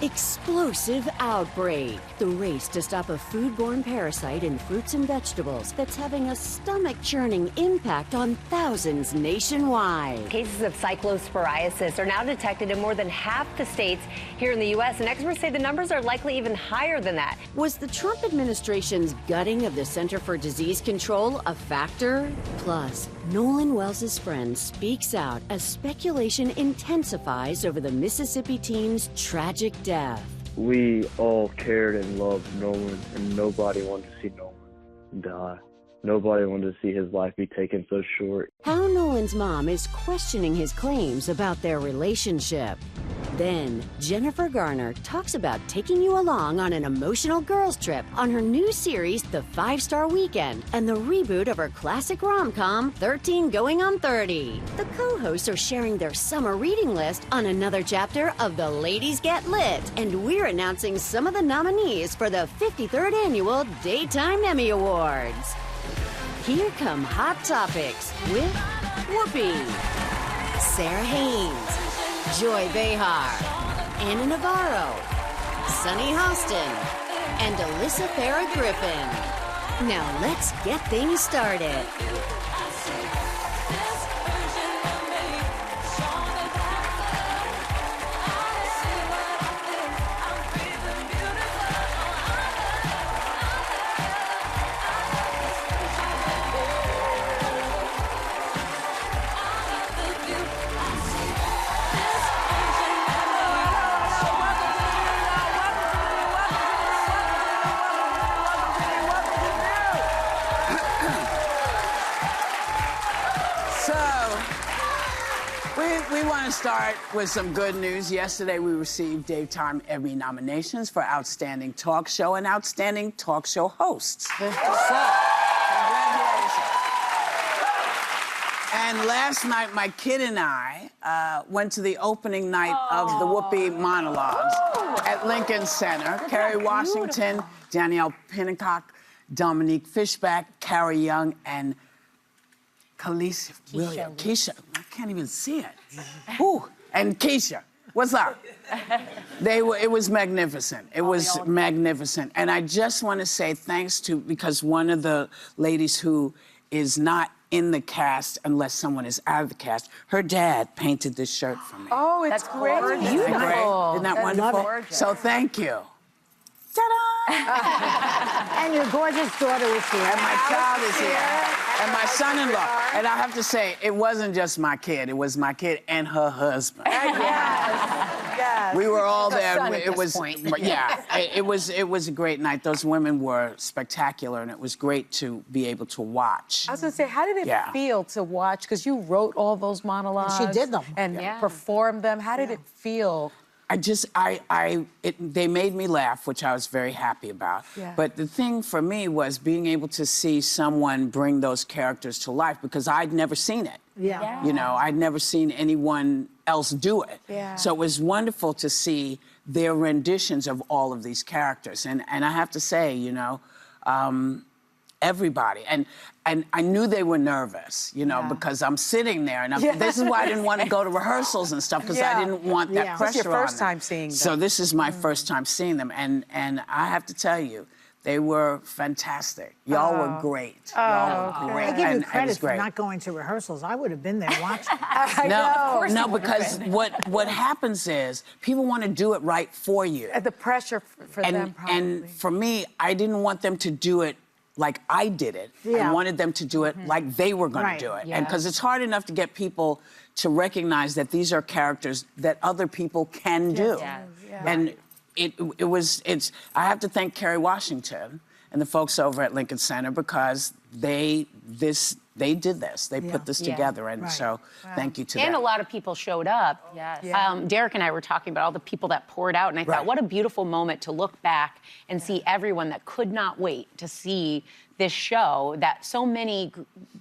Explosive Outbreak. The race to stop a foodborne parasite in fruits and vegetables that's having a stomach-churning impact on thousands nationwide. Cases of Cyclosporiasis are now detected in more than half the states here in the U.S., and experts say the numbers are likely even higher than that. Was the Trump administration's gutting of the Center for Disease Control a factor? Plus, Nolan Wells' friend speaks out as speculation intensifies over the Mississippi teen's tragic death. We all cared and loved Nolan, and nobody wanted to see Nolan die. Nobody wanted to see his life be taken so short. How Nolan's mom is questioning his claims about their relationship. Then, Jennifer Garner talks about taking you along on an emotional girls' trip on her new series, The 5-Star Weekend, and the reboot of her classic rom-com, 13 Going on 30. The co-hosts are sharing their summer reading list on another chapter of The Ladies Get Lit, and we're announcing some of the nominees for the 53rd Annual Daytime Emmy Awards. Here come Hot Topics with Whoopi, Sarah Haines, Joy Behar, Anna Navarro, Sunny Hostin, and Alyssa Farah Griffin. Now let's get things started. We want to start with some good news. Yesterday, we received Daytime Emmy nominations for Outstanding Talk Show and Outstanding Talk Show Hosts. Congratulations. And last night, my kid and I went to the opening night of the Whoopi Monologues at Lincoln Center. Kerry Washington, Danielle Pinnacock, Dominique Fishback, Carrie Young, and Keisha. I can't even see it. Ooh, and Keisha. What's up? It was magnificent. It was magnificent. And I just want to say thanks to, because one of the ladies who is not in the cast unless someone is out of the cast, her dad painted this shirt for me. Oh, it's great. Beautiful. Isn't that wonderful? Gorgeous. So thank you. Ta-da! And your gorgeous daughter is here. And my child is here. And my son-in-law. And I have to say, it wasn't just my kid. It was my kid and her husband. Yes. We were all there. It was It was a great night. Those women were spectacular, and it was great to be able to watch. I was gonna say, how did it feel to watch? Because you wrote all those monologues. She did them. And performed them. How did it feel? They made me laugh, which I was very happy about. Yeah. But the thing for me was being able to see someone bring those characters to life, because I'd never seen it. Yeah. You know, I'd never seen anyone else do it. Yeah. So it was wonderful to see their renditions of all of these characters. And I have to say, you know, everybody. And I knew they were nervous, you know, because I'm sitting there. And this is why I didn't want to go to rehearssle and stuff, because I didn't want that pressure on them. This is your first time seeing them. So this is my first time seeing them. And I have to tell you, they were fantastic. Y'all were great. Y'all were great. I give you And it credit was for great. not going to rehearsals. I would have been there watching. No, because what happens is people want to do it right for you. The pressure for them, probably. And for me, I didn't want them to do it like I did it. I wanted them to do it like they were going to do it. And because it's hard enough to get people to recognize that these are characters that other people can do. And I have to thank Kerry Washington and the folks over at Lincoln Center, because they did this. They put this together, and so thank you to them. And a lot of people showed up. Yes. Derek and I were talking about all the people that poured out, and I thought, what a beautiful moment to look back and see everyone that could not wait to see this show that so many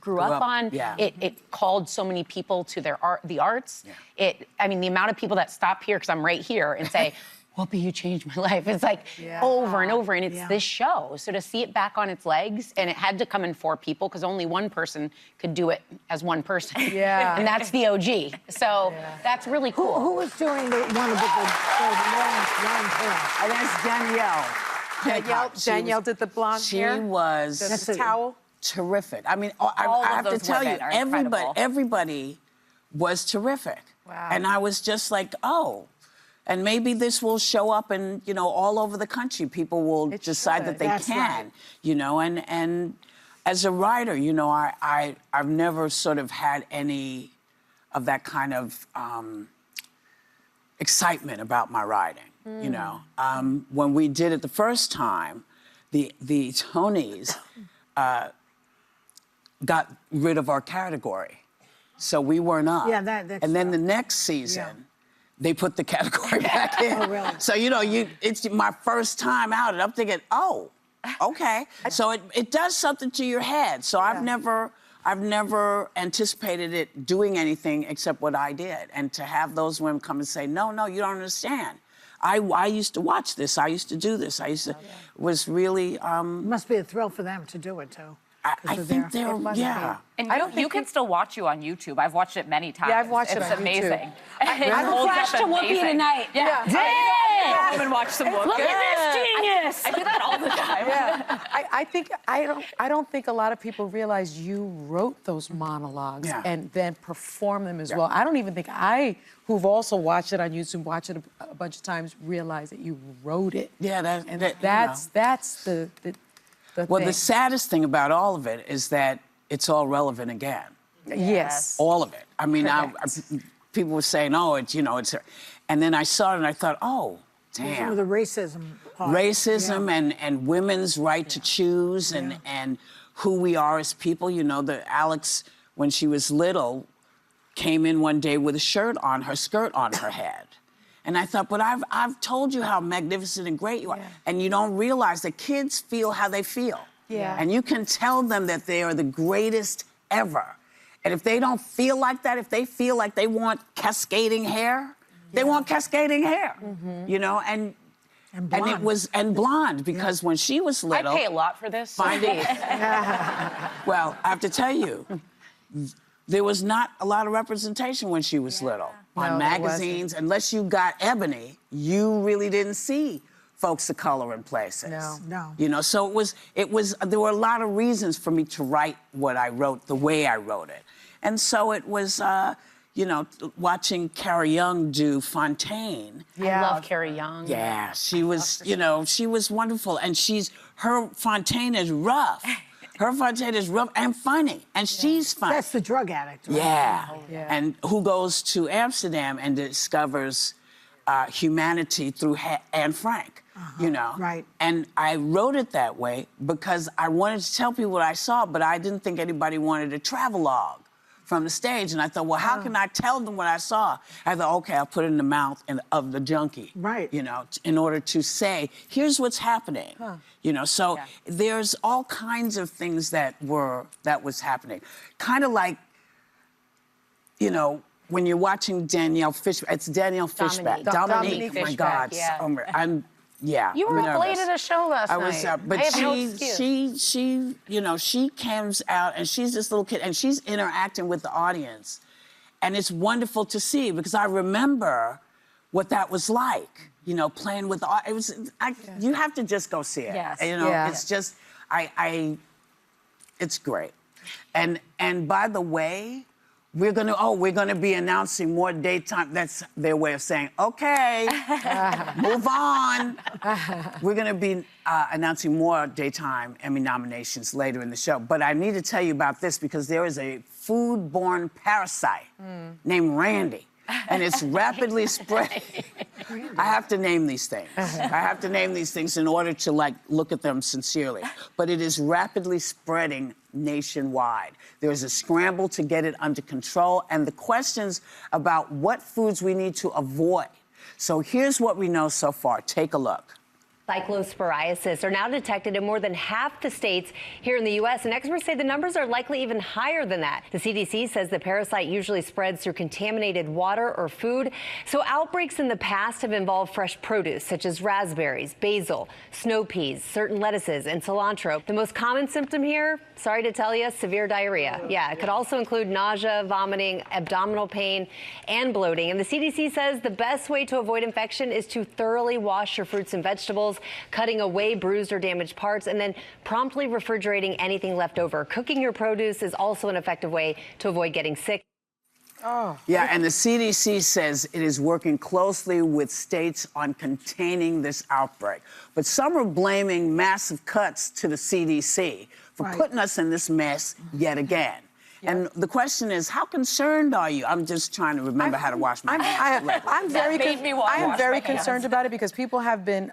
grew up on. It called so many people to the arts. I mean, the amount of people that stop here, because I'm right here, and say, Whoopi, you changed my life. It's like over and over, and it's this show. So to see it back on its legs, and it had to come in 4 people because only one person could do it as one person. Yeah. And that's the OG. So that's really cool. Who was doing one of the long hair? That's Danielle. Danielle did the blonde hair. She was the towel. terrific. I mean, I have to those tell you, women are incredible. everybody was terrific. Wow. And I was just like, oh. And maybe this will show up and, you know, all over the country. People will decide that they can, you know. And as a writer, you know, I've never sort of had any of that kind of excitement about my writing, you know. When we did it the first time, the Tonys got rid of our category. So we weren't up. Yeah, that's and then the next season, they put the category back in. Oh, really? So, you know, it's my first time out, and I'm thinking, oh, okay. So it does something to your head. So I've never anticipated it doing anything except what I did. And to have those women come and say, no, you don't understand. I used to watch this. I used to do this. Was really... It must be a thrill for them to do it, too. I think they're, And you can still watch you on YouTube. I've watched it many times. Yeah, I've watched it on It's amazing. I'm a flash to Whoopi tonight. Yeah. Hey! Go home and watch some Whoopi. Look at this genius! I do that all the time. Yeah. I don't think a lot of people realize you wrote those monologues and then perform them as well. I don't even think who've also watched it on YouTube, watched it a bunch of times, realize that you wrote it. Yeah, that's the Well, the saddest thing about all of it is that it's all relevant again. Yes. All of it. I mean, people were saying, oh, it's, you know, it's... And then I saw it and I thought, oh, damn. Some of the racism part. Racism and women's right to choose and who we are as people. You know, Alex, when she was little, came in one day with a skirt on her head. And I thought, but I've told you how magnificent and great you are. And you don't realize that kids feel how they feel. Yeah. And you can tell them that they are the greatest ever. And if they don't feel like that, if they feel like they want cascading hair, they want cascading hair. You know, and blonde. And blonde, because when she was little... I pay a lot for this. Well, I have to tell you, there was not a lot of representation when she was little. On magazines, unless you got Ebony, you really didn't see folks of color in places. No. You know, so there were a lot of reasons for me to write what I wrote, the way I wrote it. And so it was, you know, watching Carrie Young do Fontaine. I love Carrie Young. Yeah, she was, you know, she was wonderful. And her Fontaine is rough. Her Fontaine is rough and funny, and she's funny. That's the drug addict, right? Yeah. And who goes to Amsterdam and discovers humanity through Anne Frank, you know? Right. And I wrote it that way because I wanted to tell people what I saw, but I didn't think anybody wanted a travelogue from the stage. And I thought, well, how can I tell them what I saw? I thought, okay, I'll put it in the mouth of the junkie. Right. You know, in order to say, here's what's happening. You know, so there's all kinds of things that was happening. Kind of like, you know, when you're watching Danielle Fishback, it's Danielle Fishback. Dominique, my God. You were up late at a show last night. I was up, but she, you know, she comes out and she's this little kid and she's interacting with the audience. And it's wonderful to see because I remember what that was like, you know, playing with the audience. You have to just go see it. Yes. You know, it's just, it's great. And by the way, we're gonna be announcing more daytime. That's their way of saying, okay, move on. We're gonna be announcing more daytime Emmy nominations later in the show. But I need to tell you about this because there is a food-borne parasite named Randy, and it's rapidly spreading. I have to name these things. I have to name these things in order to, like, look at them sincerely. But it is rapidly spreading nationwide. There's a scramble to get it under control and the questions about what foods we need to avoid. So here's what we know so far. Take a look. Cyclosporiasis are now detected in more than half the states here in the U.S., and experts say the numbers are likely even higher than that. The CDC says the parasite usually spreads through contaminated water or food. So outbreaks in the past have involved fresh produce, such as raspberries, basil, snow peas, certain lettuces, and cilantro. The most common symptom here, sorry to tell you, severe diarrhea. Yeah, it could also include nausea, vomiting, abdominal pain, and bloating. And the CDC says the best way to avoid infection is to thoroughly wash your fruits and vegetables, cutting away bruised or damaged parts, and then promptly refrigerating anything left over. Cooking your produce is also an effective way to avoid getting sick. Oh. Yeah, and the CDC says it is working closely with states on containing this outbreak. But some are blaming massive cuts to the CDC for putting us in this mess yet again. And the question is, how concerned are you? I'm just trying to remember how to wash my hands. I'm very concerned about it because people have been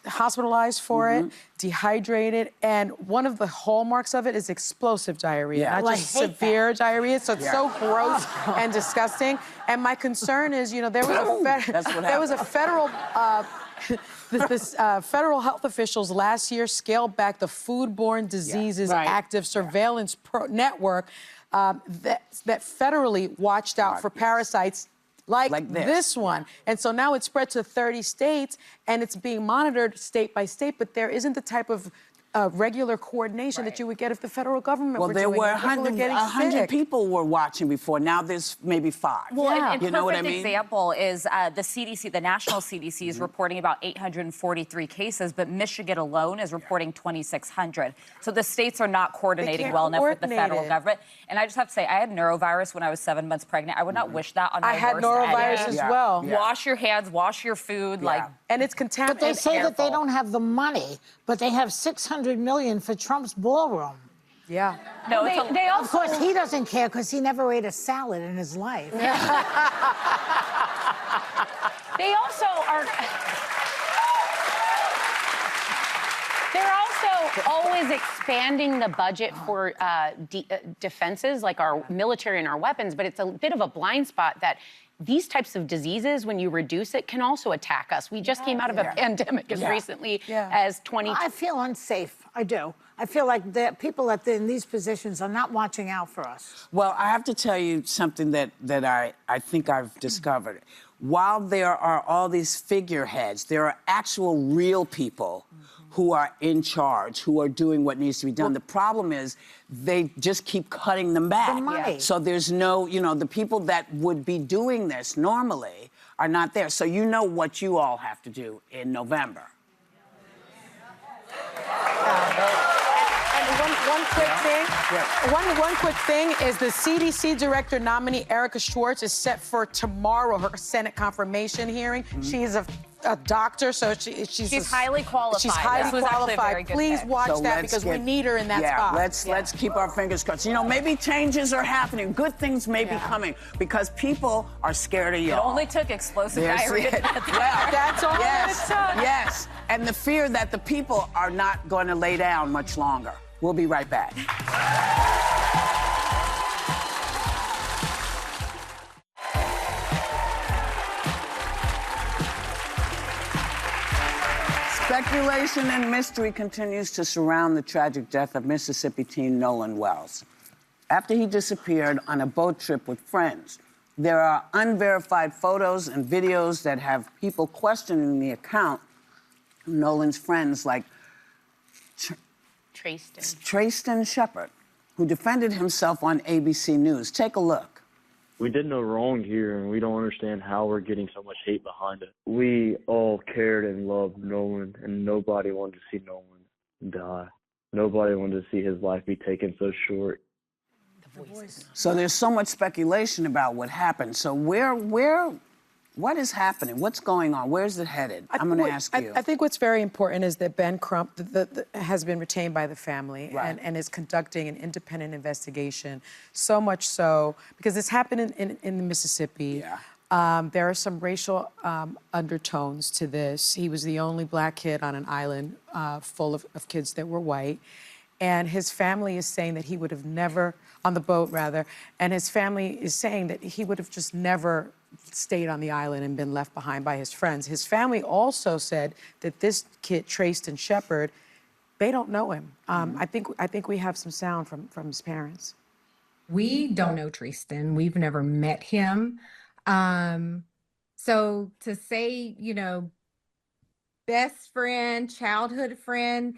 hospitalized for it, dehydrated, and one of the hallmarks of it is explosive diarrhea, not just severe diarrhea. So it's so gross and disgusting. And my concern is, you know, there was a federal. Federal health officials last year scaled back the Foodborne Diseases Active Surveillance Network that federally watched out for parasites like this one. And so now it's spread to 30 states, and it's being monitored state by state, but there isn't the type of regular coordination that you would get if the federal government were doing it. Well, there were 100 people were watching before. Now there's maybe 5. Well, and you know what I mean? Example is the CDC, the national CDC, is reporting about 843 cases, but Michigan alone is reporting 2,600. So the states are not coordinating well enough with the federal government. And I just have to say, I had norovirus when I was 7 months pregnant. I would not wish that on my worst enemy. I had norovirus as well. Wash your hands, wash your food, and it's contaminated. But they say that they don't have the money, but they have $600 million for Trump's ballroom. Yeah. No, they also... Of course, he doesn't care because he never ate a salad in his life. They also are... They're also always expanding the budget for defenses, like our military and our weapons, but it's a bit of a blind spot that these types of diseases, when you reduce it, can also attack us. We just came out of a pandemic as recently as 2020. I feel unsafe. I do. I feel like the people in these positions are not watching out for us. Well, I have to tell you something that I think I've discovered. While there are all these figureheads, there are actual real people who are in charge, who are doing what needs to be done. The problem is they just keep cutting them back. The money. So there's no, you know, the people that would be doing this normally are not there. So you know what you all have to do in November. One quick thing is the CDC director nominee Erica Schwartz is set for tomorrow, her Senate confirmation hearing. She's a doctor, so she's highly qualified. She's highly qualified. Please watch that because we need her in that spot. Let's keep our fingers crossed. You know, maybe changes are happening. Good things may be coming because people are scared of y'all. It only took explosive diarrhea. Well, that's all it took. Yes, and the fear that the people are not going to lay down much longer. We'll be right back. Speculation and mystery continues to surround the tragic death of Mississippi teen Nolan Wells. After he disappeared on a boat trip with friends, there are unverified photos and videos that have people questioning the account of Nolan's friends like Trayston Shepard, who defended himself on ABC News. Take a look. We did no wrong here, and we don't understand how we're getting so much hate behind it. We all cared and loved Nolan, and nobody wanted to see Nolan die. Nobody wanted to see his life be taken so short. So there's so much speculation about what happened. So what is happening? What's going on? Where's it headed? I'm going to ask you. I think what's very important is that Ben Crump has been retained by the family and is conducting an independent investigation. So much so, because this happened in Mississippi. There are some racial undertones to this. He was the only black kid on an island full of kids that were white. And his family is saying that he would have never, on the boat rather, and his family is saying that he would have just never stayed on the island and been left behind by his friends. His family also said that this kid, Trayston Shepard, they don't know him. I think we have some sound from his parents. We don't know Trayston. We've never met him. So to say, you know, best friend, childhood friend,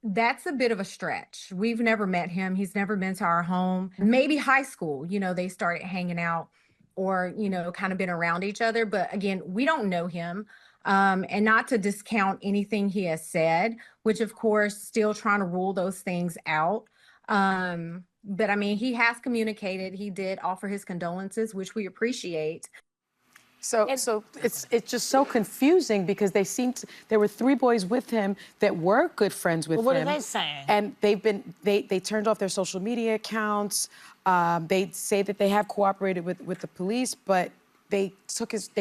that's a bit of a stretch. We've never met him. He's never been to our home. Maybe high school, you know, they started hanging out or, you know, kind of been around each other. But again, we don't know him. And not to discount anything he has said, which of course, still trying to rule those things out. But I mean, he has communicated. He did offer his condolences, which we appreciate. So it's just so confusing because there were 3 boys with him that were good friends with him. What are they saying? And they turned off their social media accounts. They say that they have cooperated with the police, but they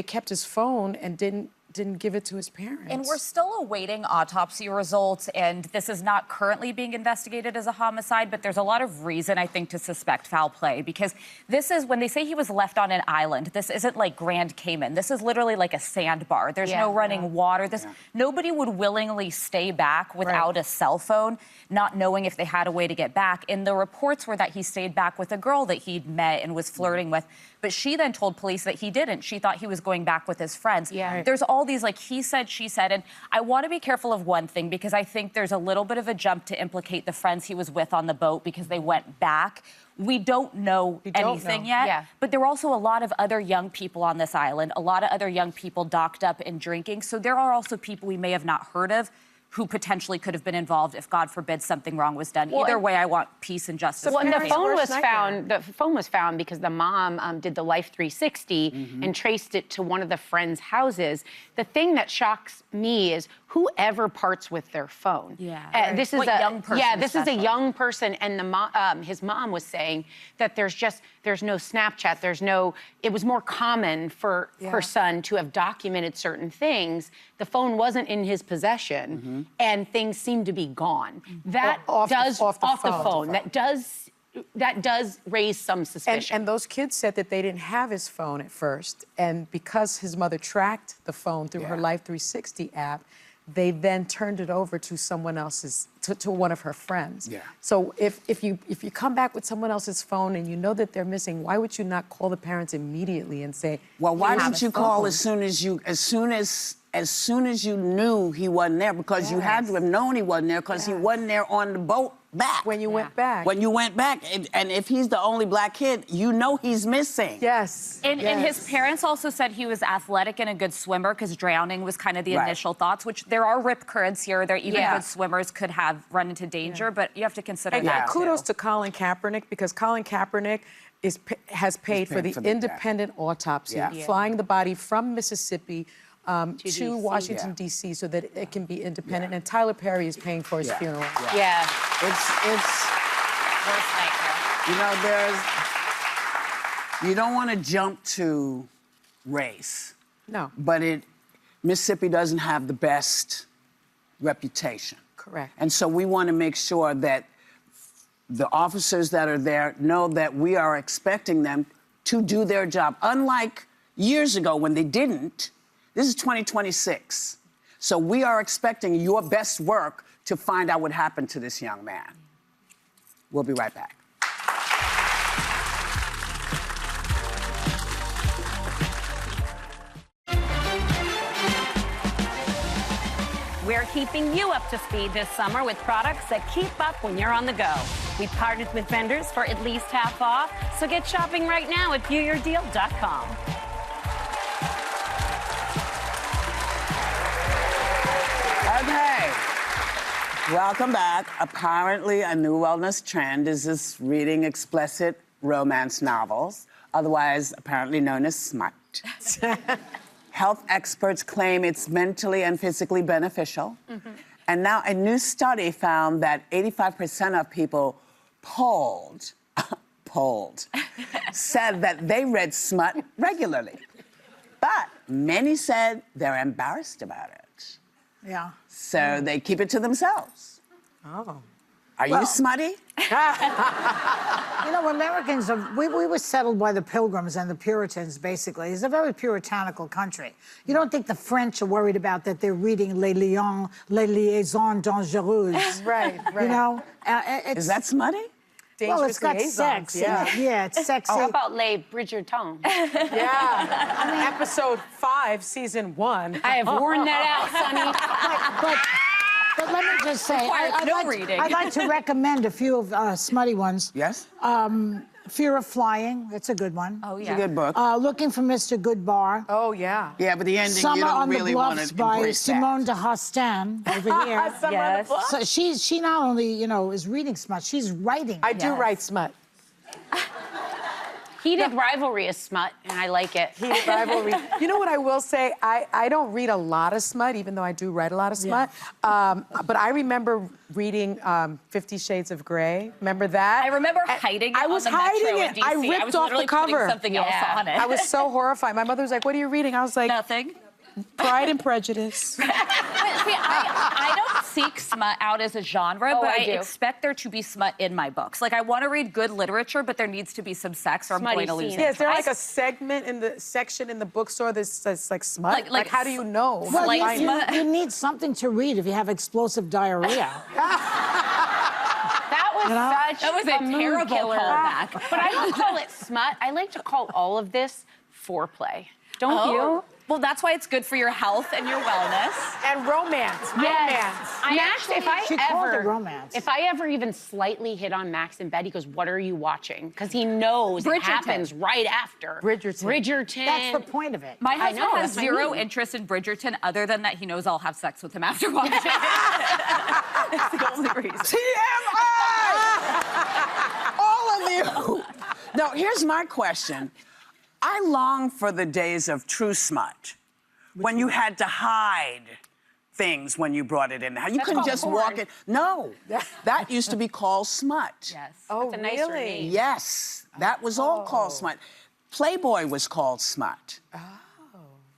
kept his phone and didn't give it to his parents. And we're still awaiting autopsy results, and this is not currently being investigated as a homicide, but there's a lot of reason, I think, to suspect foul play, because this is, when they say he was left on an island, this isn't like Grand Cayman. This is literally like a sandbar. There's no running water. Nobody would willingly stay back without a cell phone, not knowing if they had a way to get back. And the reports were that he stayed back with a girl that he'd met and was flirting with, but she then told police that he didn't. She thought he was going back with his friends. There's all these, like, he said, she said, and I want to be careful of one thing, because I think there's a little bit of a jump to implicate the friends he was with on the boat because they went back. We don't know anything yet, but there were also a lot of other young people on this island, a lot of other young people docked up and drinking. So there are also people we may have not heard of who potentially could have been involved if, God forbid, something wrong was done. Either way, I want peace and justice. Well, and the phone was found because the mom did the Life 360 and traced it to one of the friends' houses. The thing that shocks me is whoever parts with their phone. This is a young person. This is a young person, and the his mom was saying that there's no Snapchat. It was more common for her son to have documented certain things. The phone wasn't in his possession, and things seem to be gone. That off the phone. That does raise some suspicion. And those kids said that they didn't have his phone at first, and because his mother tracked the phone through her Life 360 app, they then turned it over to someone else's, to one of her friends. So if you come back with someone else's phone and you know that they're missing, why would you not call the parents immediately and say, well, why didn't you call as soon as you knew he wasn't there? Because you had to have known he wasn't there, because he wasn't there on the boat back. When you went back. When you went back. And if he's the only black kid, you know he's missing. And his parents also said he was athletic and a good swimmer, because drowning was kind of the initial thoughts, which there are rip currents here. There even good swimmers could have run into danger, but you have to consider that. Kudos to Colin Kaepernick, because Colin Kaepernick has paid for the independent autopsy, flying the body from Mississippi to Washington, D.C., so that it can be independent. And Tyler Perry is paying for his funeral. You know, you don't want to jump to race. No. But Mississippi doesn't have the best reputation. Correct. And so we want to make sure that the officers that are there know that we are expecting them to do their job. Unlike years ago when they didn't, this is 2026. So we are expecting your best work to find out what happened to this young man. We'll be right back. We're keeping you up to speed this summer with products that keep up when you're on the go. We partnered with vendors for at least half off, so get shopping right now at viewyourdeal.com. Okay, welcome back. Apparently, a new wellness trend is this reading explicit romance novels, otherwise apparently known as smut. Health experts claim it's mentally and physically beneficial. And now a new study found that 85% of people polled, said that they read smut regularly. But many said they're embarrassed about it. Yeah. So they keep it to themselves. Oh. Are you smutty? You know, Americans, we were settled by the Pilgrims and the Puritans, basically. It's a very puritanical country. You don't think the French are worried about that they're reading Les Liaisons Dangereuses. Right. You know? Is that smutty? Well, it's got sex in it. Yeah, it's sexy. How about Les Bridgerton? Yeah. Episode 5, season 1. I have worn that out, Sonny. But let me just say, I'd like to recommend a few of smutty ones. Yes? Fear of Flying, that's a good one. Oh, yeah. It's a good book. Looking for Mr. Goodbar. Oh, yeah. Yeah, but the ending, Summer you don't on really the want Bluffs to by embrace Simone that. de Hostin over here. Yes. So she not only, you know, is reading smut, she's writing. I do write smut. Heated Rivalry is smut, and I like it. Heated Rivalry. You know what I will say? I don't read a lot of smut, even though I do write a lot of smut. But I remember reading 50 Shades of Grey. Remember that? I remember hiding it I was on the hiding metro it. in DC. I ripped was off literally the cover. putting something else on it. I was so horrified. My mother was like, "What are you reading?" I was like, Nothing. Pride and Prejudice. But see, I don't seek smut out as a genre, but I do. expect there to be smut in my books. Like, I want to read good literature, but there needs to be some sex or I'm going to lose scenes. it. Yeah, is there like a segment in the section in the bookstore that's like smut? Like how do you know? Well, Like you need something to read if you have explosive diarrhea. That was a mood terrible killer. callback. But I don't call it smut. I like to call all of this foreplay. Don't you? Well, that's why it's good for your health and your wellness. And romance. Romance. Actually, She called it romance. If I ever even slightly hit on Max in bed, he goes, "What are you watching?" Because he knows it happens right after. Bridgerton. That's the point of it. My husband know, has that's what I zero mean. interest in Bridgerton other than that he knows I'll have sex with him after watching it. That's the only reason. TMI! All of you! No, here's my question. I long for the days of true smut, when you had to hide things when you brought it in. You couldn't just walk in. No, that used to be called smut. Yes. Oh, That's a nicer really? name. Yes, that was all called smut. Playboy was called smut. Oh.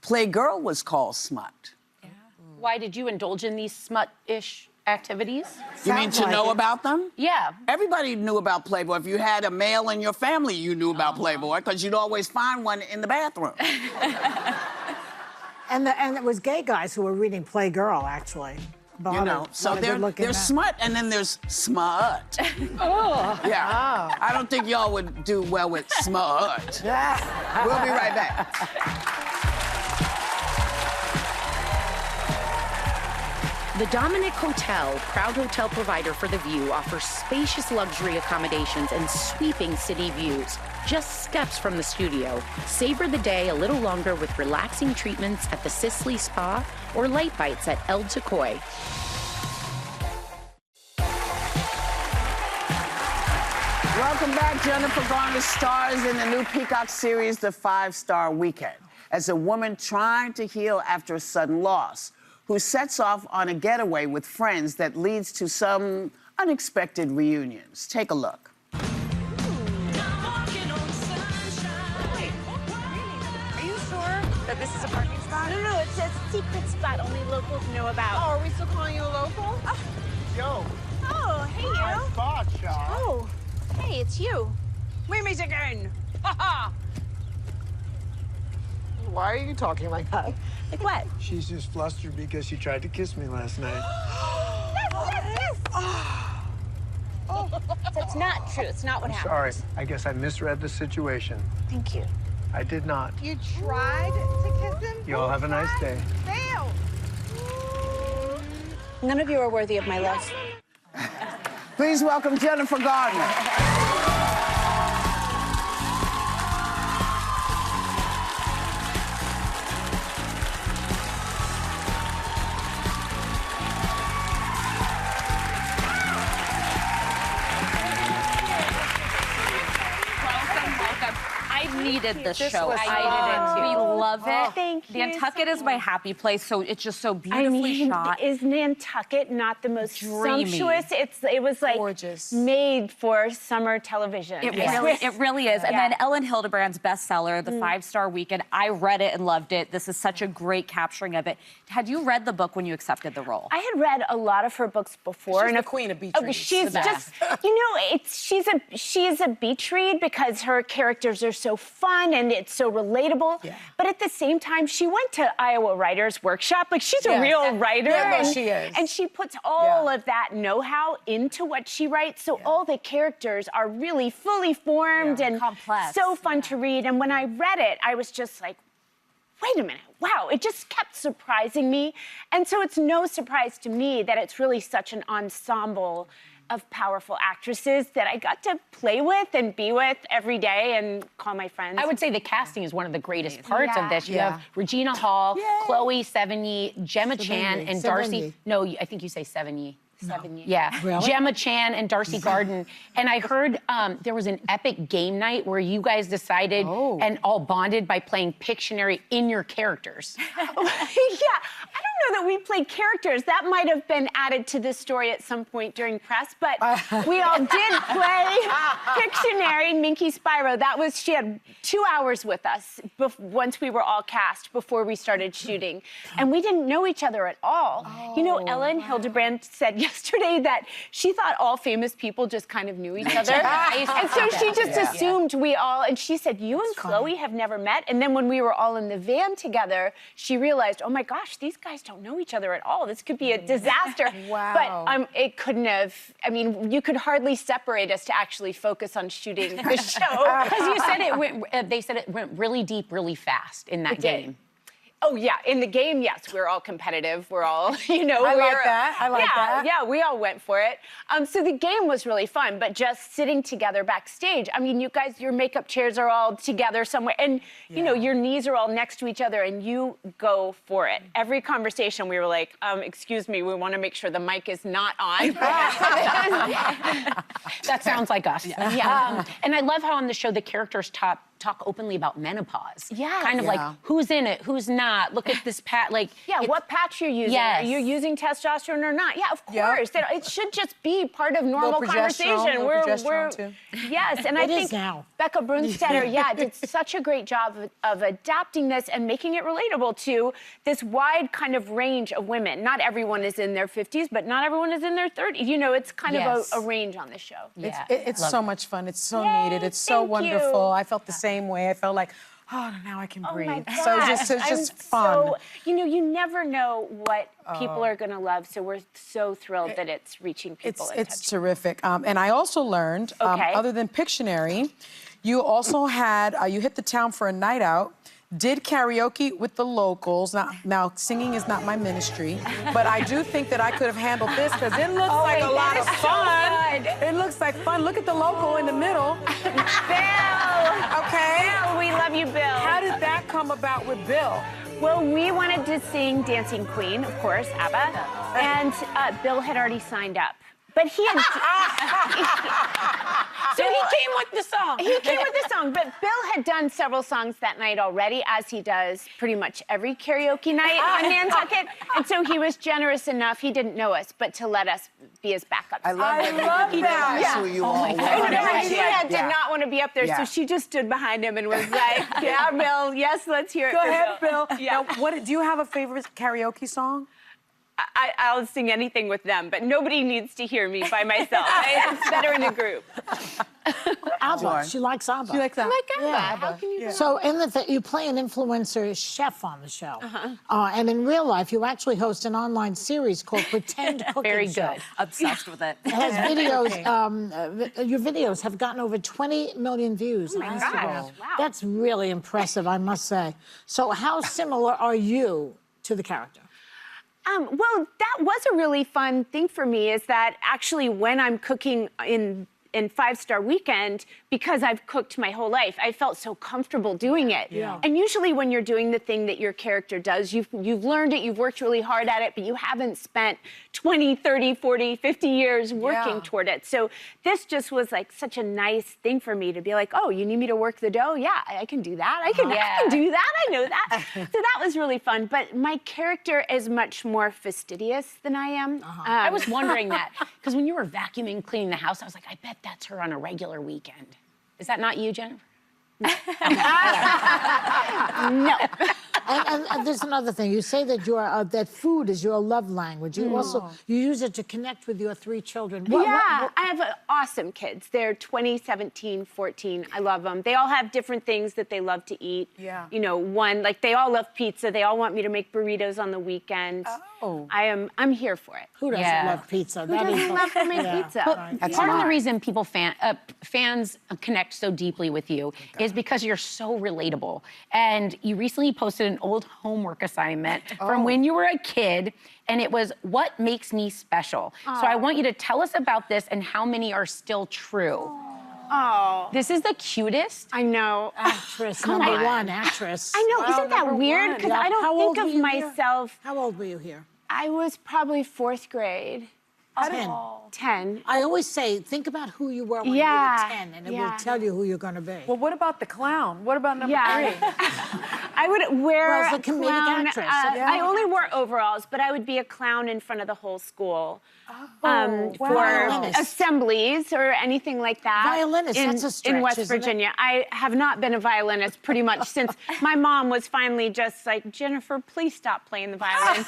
Playgirl was called smut. Yeah. Why did you indulge in these smut-ish activities? You mean to know about them? Yeah. Everybody knew about Playboy. If you had a male in your family, you knew about Playboy, because you'd always find one in the bathroom. And it was gay guys who were reading Playgirl, actually. You know, so there's smut and then there's smut. Oh. Yeah. I don't think y'all would do well with smut. We'll be right back. The Dominic Hotel, proud hotel provider for The View, offers spacious luxury accommodations and sweeping city views. Just steps from the studio. Savor the day a little longer with relaxing treatments at the Sisley Spa or light bites at El Tacoy. Welcome back. Jennifer Garner stars in the new Peacock series, The 5-Star Weekend, as a woman trying to heal after a sudden loss, who sets off on a getaway with friends that leads to some unexpected reunions. Take a look. Are you sure that this is a parking spot? No, it's a secret spot only locals know about. Oh, are we still calling you a local? Yo. Oh, hey, you. Spot, Sara. Oh, hey, it's you. We meet again. Why are you talking like that? Like what? She's just flustered because she tried to kiss me last night. That's not true. It's not what happened. Sorry, I guess I misread the situation. Thank you. I did not. You tried to kiss him? You all have a nice day. Failed. None of you are worthy of my love. Please welcome Jennifer Garner. I've needed hated this show. I did it too. We love it. Thank you. Nantucket is my happy place, so it's just so beautifully shot. Is Nantucket not the most Dreamy. sumptuous? It was like gorgeous, made for summer television. It really is. And then Ellen Hildebrand's bestseller, The 5-Star Weekend. I read it and loved it. This is such a great capturing of it. Had you read the book when you accepted the role? I had read a lot of her books before. She's the queen of beach reads. She's just, she's a beach read because her characters are so fun and it's so relatable. Yeah. But at the same time, she went to Iowa Writers Workshop. Like, she's a real writer. Yeah, no, she is. And she puts all of that know-how into what she writes. So all the characters are really fully formed and complex. So fun to read. And when I read it, I was just like, wait a minute, wow, it just kept surprising me. And so it's no surprise to me that it's really such an ensemble of powerful actresses that I got to play with and be with every day and call my friends. I would say the casting is one of the greatest parts of this. You have Regina Hall, Chloe Sevigny, Gemma Chan, and Darcy. No, I think you say Sevigny. Yeah, really? Gemma Chan and Darcy Garden. And I heard there was an epic game night where you guys decided and all bonded by playing Pictionary in your characters. I don't know that we played characters. That might have been added to this story at some point during press, but we all did play Pictionary. Minky Spyro, she had 2 hours with us once we were all cast before we started shooting. And we didn't know each other at all. You know, Ellen Hildebrand said yesterday that she thought all famous people just kind of knew each other. And so she just assumed we all, and she said, you and Chloe have never met? And then when we were all in the van together, she realized, oh my gosh, these guys don't know each other at all. This could be a disaster. But it couldn't have, I mean, you could hardly separate us to actually focus on shooting the show. Because you said they said it went really deep, really fast in that game. Oh, yeah. In the game, yes, we're all competitive. We're all, you know. I like that. Yeah, we all went for it. So the game was really fun, but just sitting together backstage. I mean, you guys, your makeup chairs are all together somewhere. And, you know, your knees are all next to each other and you go for it. Every conversation, we were like, excuse me, we want to make sure the mic is not on. That sounds like us. Yeah. And I love how on the show the characters talk openly about menopause. Yeah. Kind of like, who's in it, who's not? Look at this patch. Like, what patch you're using. Yes. Are you using testosterone or not? Yeah, of course. It should just be part of normal conversation. Yes, and I think Becca Brunstetter, did such a great job of adapting this and making it relatable to this wide kind of range of women. Not everyone is in their 50s, but not everyone is in their 30s. You know, it's kind of a range on this show. Yeah. It's so much fun. It's so needed. It's so wonderful. I felt the same way. I felt like, oh, now I can breathe. So it's just fun. You know, you never know what people are going to love. So we're so thrilled that it's reaching people. It's terrific. And I also learned, other than Pictionary, you also had, you hit the town for a night out, did karaoke with the locals. Now, singing is not my ministry, but I do think that I could have handled this because it looks like a lot of fun. It looks like fun. Look at the local in the middle. Bill! Okay. Bill, we love you, Bill. How did that come about with Bill? Well, we wanted to sing Dancing Queen, of course, ABBA, and Bill had already signed up. But he had... So he came with the song. He came with the song, but Bill had done several songs that night already, as he does pretty much every karaoke night on Nantucket. And so he was generous enough, he didn't know us, but to let us be his backup. I love that. Yeah. So you did not want to be up there, so she just stood behind him and was like, yeah, Bill, yes, let's hear it. Go ahead, Bill. Yeah. Now, do you have a favorite karaoke song? I'll sing anything with them, but nobody needs to hear me by myself. It's better in a group. ABBA. She likes ABBA. She likes ABBA. Yeah. How can you? So you play an influencer chef on the show, and in real life, you actually host an online series called Pretend Cooking Very Show. good. Obsessed with it. It has videos. Your videos have gotten over 20 million views on Instagram. Wow. That's really impressive, I must say. So how similar are you to the character? Well, that was a really fun thing for me, is that actually when I'm cooking in in 5-Star Weekend because I've cooked my whole life. I felt so comfortable doing it. Yeah. And usually when you're doing the thing that your character does, you've learned it, you've worked really hard at it, but you haven't spent 20, 30, 40, 50 years working toward it. So this just was like such a nice thing for me to be like, oh, you need me to work the dough? Yeah, I can do that. I can do that. I know that. So that was really fun. But my character is much more fastidious than I am. I was wondering that because when you were vacuuming, cleaning the house, I was like, I bet that's her on a regular weekend. Is that not you, Jennifer? No. And there's another thing. You say that that food is your love language. You also you use it to connect with your 3 children. I have awesome kids. They're 20, 17, 14. I love them. They all have different things that they love to eat. Yeah. You know, like they all love pizza. They all want me to make burritos on the weekend. Oh. I'm here for it. Who doesn't love pizza? Who doesn't love to make pizza? Part of the reason fans connect so deeply with you is because you're so relatable. And you recently posted an old homework assignment from when you were a kid, and it was, what makes me special? So I want you to tell us about this and how many are still true. Oh. This is the cutest. I know. Actress, number 1 actress. I know, isn't that weird? Because I don't think of myself. How old were you here? I was probably 4th grade. 10. I always say, think about who you were when you were 10, and it will tell you who you're going to be. Well, what about the clown? What about number 3? I would wear a clown. comedic actress. I only wore overalls, but I would be a clown in front of the whole school. For assemblies or anything like that. Violinist, that's a stretch, in West isn't it? Virginia. I have not been a violinist pretty much since my mom was finally just like, Jennifer, please stop playing the violin.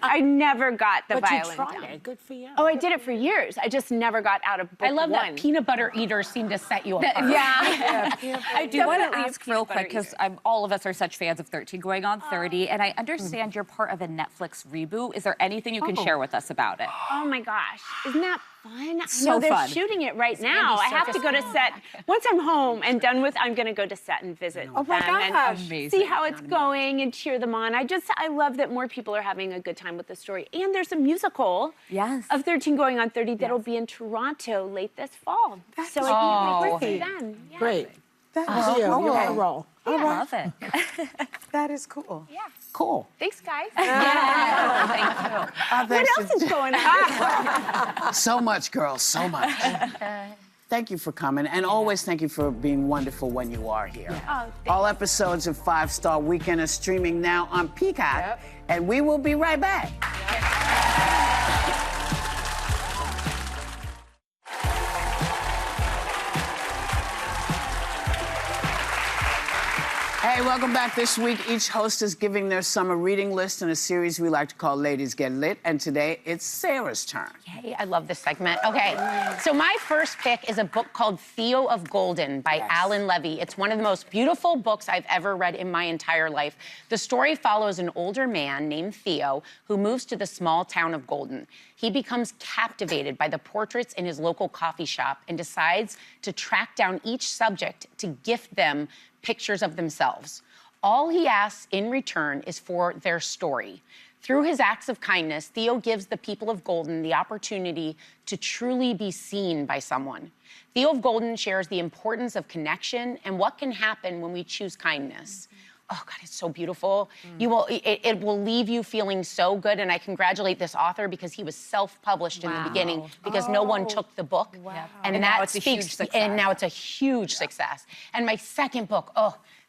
I never got the violin But you tried down. it. Good for you. Oh, I did it for years. I just never got out of book I love 1. that peanut butter eaters seem to set you apart. I do want to ask real quick, because all of us are such fans of 13 going on 30, and I understand you're part of a Netflix reboot. Is there anything you can share with us about it? Oh my gosh, isn't that fun? So they're fun. shooting it right now. I have to go to set. Once I'm home and done with, I'm going to go to set and visit them and see how it's going and cheer them on. I love that more people are having a good time with the story. And there's a musical of 13 going on 30 that'll be in Toronto late this fall. So I can't wait to see then. Yeah. Great. That's you. You're on a roll. I love it. That is cool. Yeah. Cool. Thanks, guys. Thank you. What else is going on? So much, girls, so much. Thank you for coming, and always thank you for being wonderful when you are here. All episodes of 5-Star Weekend are streaming now on Peacock, and we will be right back. Hey, welcome back. This week, each host is giving their summer reading list in a series we like to call Ladies Get Lit, and today it's Sarah's turn. Yay, I love this segment. Okay, so my first pick is a book called Theo of Golden by Alan Levy. It's one of the most beautiful books I've ever read in my entire life. The story follows an older man named Theo who moves to the small town of Golden. He becomes captivated by the portraits in his local coffee shop and decides to track down each subject to gift them pictures of themselves. All he asks in return is for their story. Through his acts of kindness, Theo gives the people of Golden the opportunity to truly be seen by someone. Theo of Golden shares the importance of connection and what can happen when we choose kindness. Oh God, it's so beautiful. It will leave you feeling so good, and I congratulate this author because he was self-published in the beginning because no one took the book. And that speaks, and now it's a huge success. And my second book,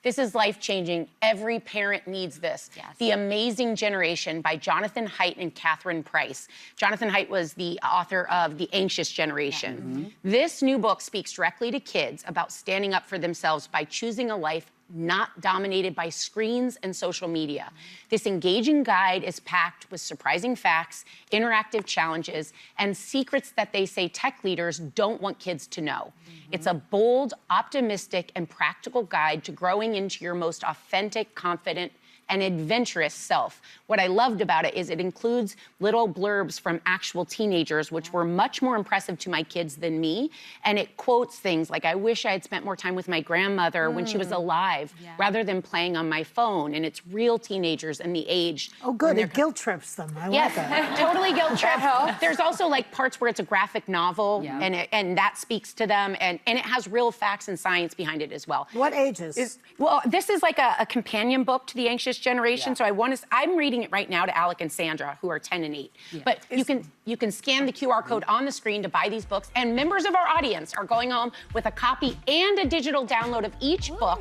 this is life-changing. Every parent needs this. The Amazing Generation by Jonathan Haidt and Catherine Price. Jonathan Haidt was the author of The Anxious Generation. This new book speaks directly to kids about standing up for themselves by choosing a life not dominated by screens and social media. This engaging guide is packed with surprising facts, interactive challenges, and secrets that they say tech leaders don't want kids to know. It's a bold, optimistic, and practical guide to growing into your most authentic, confident and adventurous self. What I loved about it is it includes little blurbs from actual teenagers, which were much more impressive to my kids than me. And it quotes things like, I wish I had spent more time with my grandmother when she was alive, rather than playing on my phone. And it's real teenagers and the age. Oh, good. It guilt trips them. I Yes, like that. totally guilt trip. There's also like parts where it's a graphic novel, and that speaks to them, and it has real facts and science behind it as well. What ages? Well, this is like a companion book to the anxious generation. So I'm reading it right now to Alec and Sandra, who are 10 and 8. But you can scan the QR code on the screen to buy these books, and members of our audience are going home with a copy and a digital download of each book.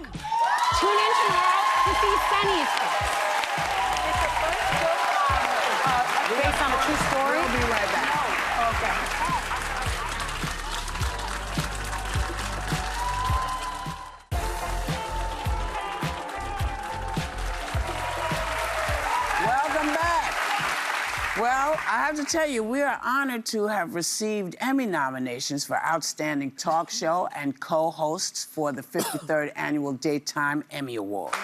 Tune in tomorrow to see Sunny's books. Based on a true story? We'll be right back. Welcome back. Well, I have to tell you, we are honored to have received Emmy nominations for Outstanding Talk Show and co-hosts for the 53rd Annual Daytime Emmy Awards.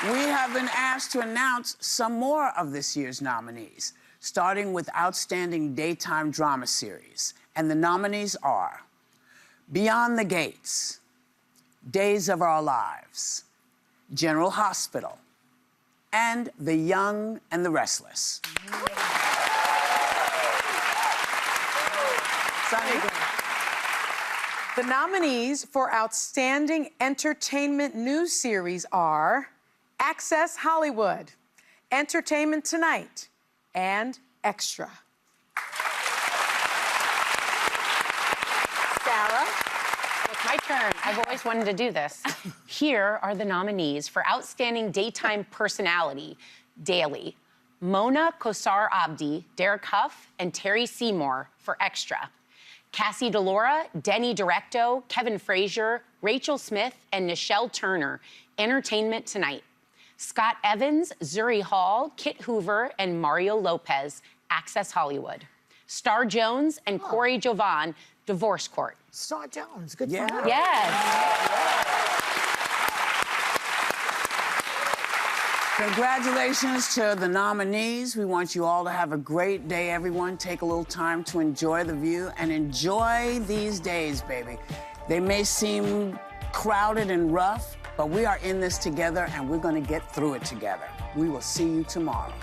We have been asked to announce some more of this year's nominees, starting with Outstanding Daytime Drama Series. And the nominees are Beyond the Gates, Days of Our Lives, General Hospital, and The Young and the Restless. Sunny? The nominees for Outstanding Entertainment News Series are Access Hollywood, Entertainment Tonight, and Extra. Sara? It's my turn. I've always wanted to do this. Here are the nominees for Outstanding Daytime Personality, Daily. Mona Kosar Abdi, Derek Huff, and Terry Seymour for Extra. Cassie DeLaura, Denny Directo, Kevin Frazier, Rachel Smith, and Nichelle Turner, Entertainment Tonight. Scott Evans, Zuri Hall, Kit Hoover, and Mario Lopez, Access Hollywood. Star Jones and Corey Jovan, Divorce Court. Star Jones, good for her. Yes. Congratulations to the nominees. We want you all to have a great day, everyone. Take a little time to enjoy the view and enjoy these days, baby. They may seem crowded and rough, but we are in this together and we're going to get through it together. We will see you tomorrow.